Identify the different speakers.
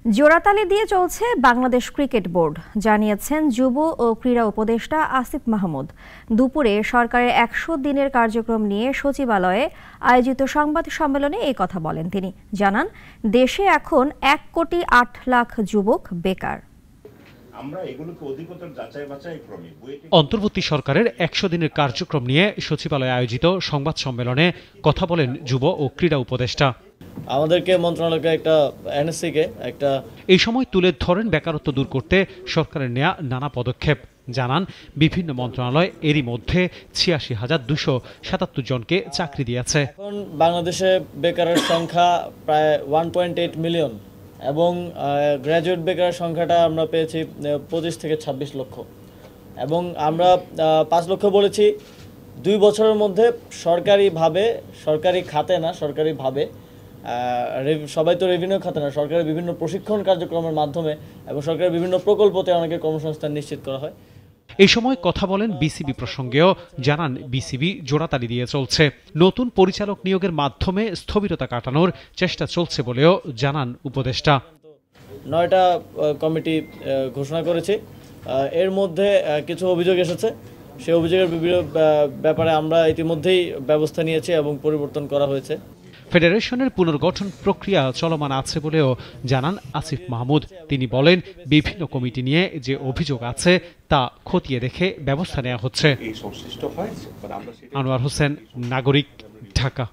Speaker 1: জোড়াতালি দিয়ে চলছে Bangladesh cricket board, জানিয়েছেন যুব ও ক্রীড়া উপদেষ্টা আসিফ মাহমুদ। দুপুরে সরকারের ১০০ দিনের কার্যক্রম নিয়ে সচিবালয়ে আয়োজিত সংবাদ সম্মেলনে এই কথা বলেন তিনি। জানান, দেশে এখন ১,৮,০০,০০০ যুবক বেকার।
Speaker 2: অন্তর্বর্তী সরকারের ১০০ দিনের কার্যক্রম নিয়ে সচিবালয়ে আয়োজিত সংবাদ সম্মেলনে কথা বলেন যুব ও ক্রীড়া উপদেষ্টা।
Speaker 3: আমাদেরকে মন্ত্রণালয়কে
Speaker 2: এই সময় তুলে ধরেন বেকারত্ব দূর করতে সরকারের নেয়া নানা পদক্ষেপ। জানান, বিভিন্ন মন্ত্রণালয় এরই মধ্যে ৮৬,২৭৭ জনকে চাকরি দিয়েছে।
Speaker 3: এখন বাংলাদেশে বেকারের সংখ্যা প্রায় 1.8 মিলিয়ন এবং গ্র্যাজুয়েট বেকারের সংখ্যাটা আমরা পেয়েছি ২৫ থেকে ২৬ লক্ষ এবং আমরা ৫ লক্ষ বলেছি ২ বছরের মধ্যে সরকারি খাতে না, সরকারিভাবে সবাই তো রেভিনিউ খাতে না, সরকারের বিভিন্ন প্রশিক্ষণ কার্যক্রমের মাধ্যমে এবং সরকারের বিভিন্ন প্রকল্পতে অনেকের কর্মসংস্থান নিশ্চিত করা হয়।
Speaker 2: এই সময় কথা বলেন বিসিবি প্রসঙ্গেও। জানান, বিসিবি জোড়াতালি দিয়ে চলছে। নতুন পরিচালক নিয়োগের মাধ্যমে স্থবিরতা কাটানোর চেষ্টা চলছে বলেও জানান উপদেষ্টা।
Speaker 3: ৯টা কমিটি ঘোষণা করেছি, এর মধ্যে কিছু অভিযোগ এসেছে। সেই অভিযোগের ব্যাপারে আমরা ইতিমধ্যেই ব্যবস্থা নিয়েছি এবং পরিবর্তন করা হয়েছে।
Speaker 2: ফেডারেশনের পুনর্গঠন প্রক্রিয়া চলমান আছে বলেও জানান আসিফ মাহমুদ। তিনি বলেন, বিভিন্ন কমিটি নিয়ে যে অভিযোগ আছে তা খতিয়ে দেখে ব্যবস্থা নেওয়া হচ্ছে। আনোয়ার হোসেন, নাগরিক, ঢাকা।